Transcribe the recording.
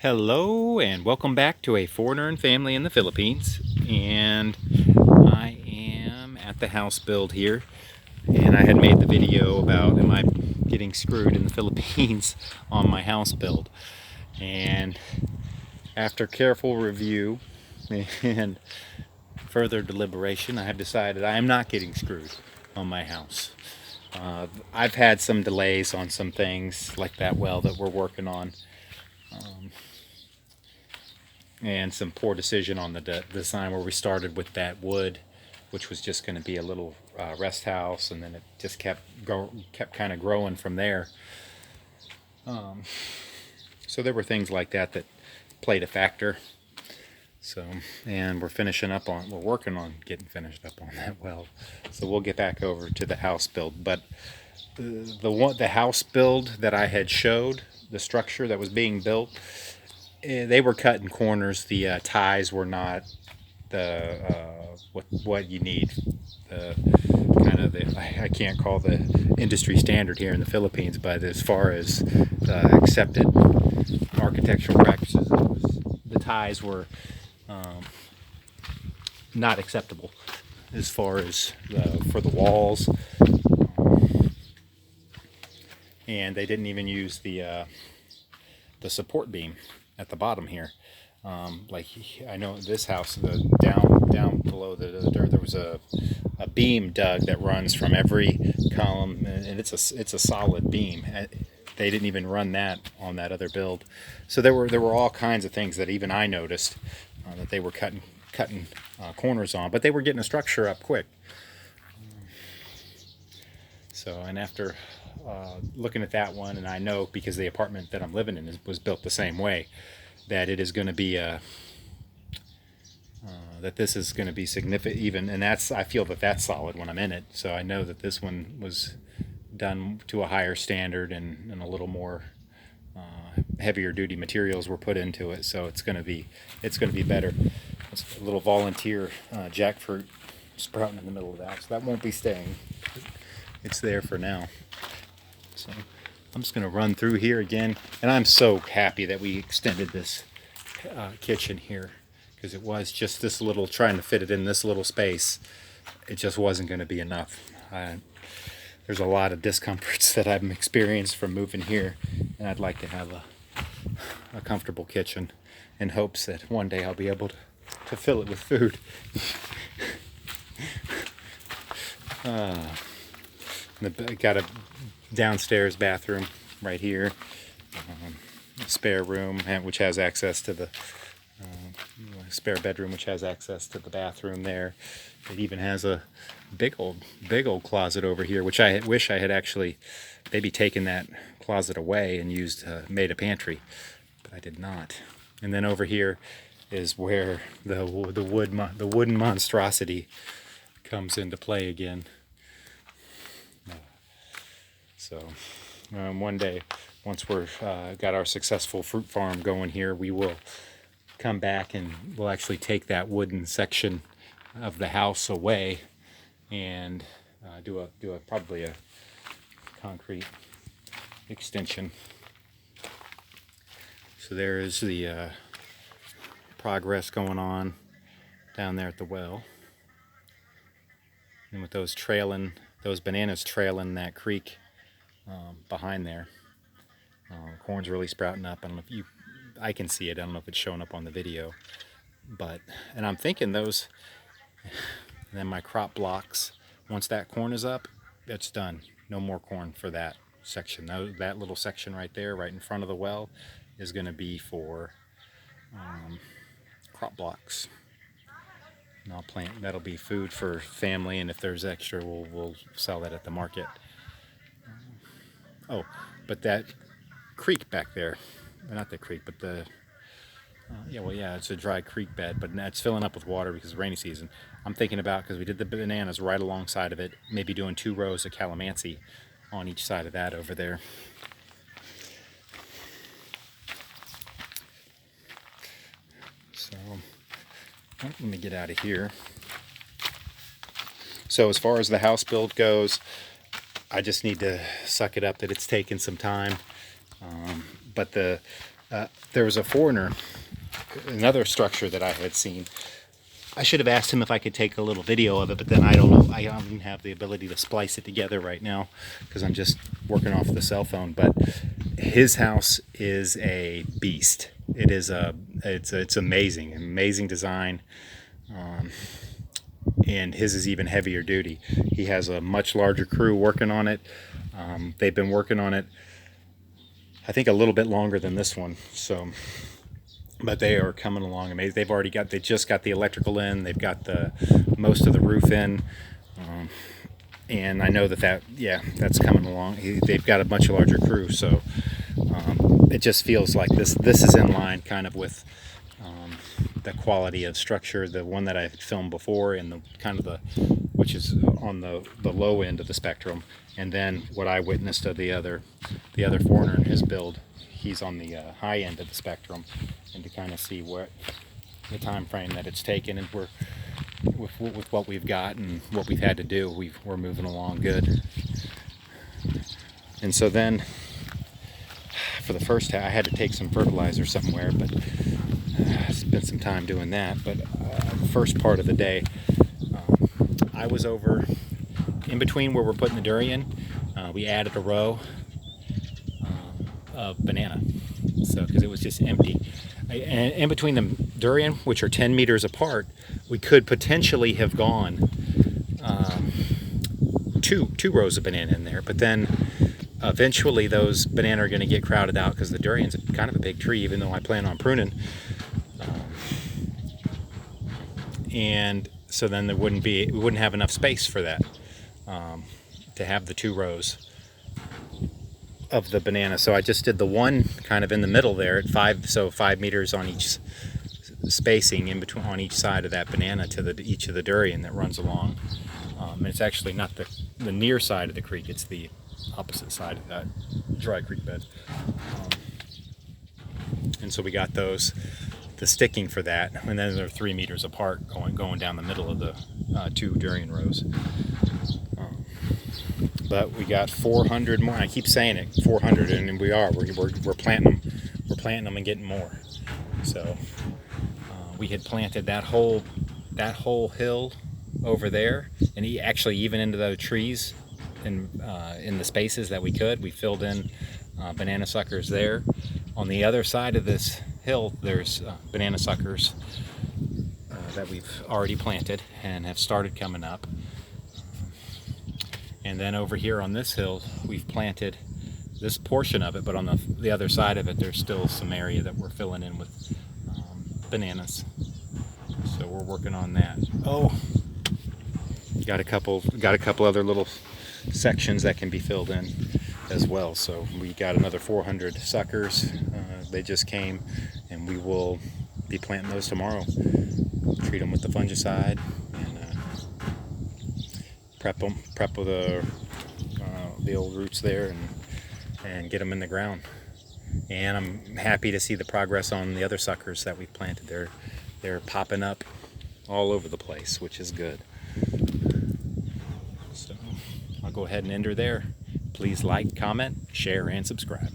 Hello and welcome back to A Foreigner and Family in the Philippines. And I am at the house build here, and I had made the video about am I getting screwed in the Philippines on my house build. And after careful review and further deliberation, I have decided I am not getting screwed on my house. I've had some delays on some things like that well that we're working on, and some poor decision on the design where we started with that wood, which was just going to be a little rest house, and then it just kept kind of growing from there. So there were things like that that played a factor. So, and we're working on getting finished up on that well. So we'll get back over to the house build. But the house build that I had showed, the structure that was being built, they were cutting corners. The ties were not the what you need. The kind of I can't call the industry standard here in the Philippines, but as far as accepted architectural practices, the ties were not acceptable as far as for the walls, and they didn't even use the support beam at the bottom here. Like I know this house, the down below the dirt, there was a beam dug that runs from every column, and it's a solid beam. They didn't even run that on that other build. So there were all kinds of things that even I noticed that they were cutting corners on, but they were getting a structure up quick. So, and after looking at that one, and I know because the apartment that I'm living in was built the same way, that it is going to be that this is going to be significant even, and I feel that that's solid when I'm in it. So I know that this one was done to a higher standard, and a little more heavier duty materials were put into it. So it's going to be better. It's a little volunteer jackfruit sprouting in the middle of that, so that won't be staying. It's there for now. So I'm just going to run through here again, and I'm so happy that we extended this kitchen here, because it was just this little, trying to fit it in this little space, it just wasn't going to be enough. There's a lot of discomforts that I've experienced from moving here, and I'd like to have a comfortable kitchen in hopes that one day I'll be able to fill it with food. Got a downstairs bathroom right here, spare room, and which has access to the spare bedroom, which has access to the bathroom there. It even has a big old closet over here, which I wish I had actually maybe taken that closet away and made a pantry, but I did not. And then over here is where the wooden monstrosity comes into play again. So one day, once we're got our successful fruit farm going here, we will come back and we'll actually take that wooden section of the house away and do probably a concrete extension. So there is the progress going on down there at the well, and with those bananas trailing that creek behind there. Corn's really sprouting up. I don't know if I can see it. I don't know if it's showing up on the video, and I'm thinking those, and then my crop blocks, once that corn is up, it's done. No more corn for that section. That little section right there, right in front of the well, is going to be for crop blocks. And I'll plant, that'll be food for family, and if there's extra, we'll sell that at the market. Oh, but that creek back there, not the creek, but it's a dry creek bed, but it's filling up with water because of rainy season. I'm thinking about, because we did the bananas right alongside of it, maybe doing 2 rows of calamansi on each side of that over there. So let me get out of here. So as far as the house build goes, I just need to suck it up that it's taken some time. But the There was a foreigner, another structure that I had seen. I should have asked him if I could take a little video of it, but then I don't know. I don't have the ability to splice it together right now because I'm just working off the cell phone. But his house is a beast. It is it's amazing design, and his is even heavier duty. He has a much larger crew working on it. They've been working on it, I think, a little bit longer than this one. So. But they are coming along amazing. They just got the electrical in. They've got most of the roof in, and I know that's coming along. They've got a much larger crew, so it just feels like this is in line kind of with the quality of structure, the one that I filmed before, and the kind of which is on the low end of the spectrum, and then what I witnessed of the other foreigner in his build. He's on the high end of the spectrum, and to kind of see what the time frame that it's taken, and we're with what we've got and what we've had to do, we're moving along good. And so then for the first half, I had to take some fertilizer somewhere, but spent some time doing that. But the first part of the day, I was over in between where we're putting the durian. We added a row of banana, so because it was just empty. And in between the durian, which are 10 meters apart, we could potentially have gone two rows of banana in there, but then eventually those banana are going to get crowded out because the durian's kind of a big tree, even though I plan on pruning. And so then we wouldn't have enough space for that, to have the 2 rows of the banana. So I just did the one kind of in the middle there at 5 meters on each spacing in between on each side of that banana to each of the durian that runs along. It's actually not the near side of the creek, it's the opposite side of that dry creek bed. And so we got the sticking for that, and then they're 3 meters apart going down the middle of the 2 durian rows. But we got 400 more. I keep saying it, 400, and we're planting them. We're planting them and getting more. So we had planted that whole hill over there, and actually even into the trees, in the spaces that we could. We filled in banana suckers there. On the other side of this hill, there's banana suckers that we've already planted and have started coming up. And then over here on this hill, we've planted this portion of it, but on the other side of it, there's still some area that we're filling in with bananas. So we're working on that. Oh, got a couple other little sections that can be filled in as well. So we got another 400 suckers. They just came, and we will be planting those tomorrow. Treat them with the fungicide and prep with the old roots there, and get them in the ground. And I'm happy to see the progress on the other suckers that we've planted. They're popping up all over the place, which is good. So I'll go ahead and end her there. Please like, comment, share, and subscribe.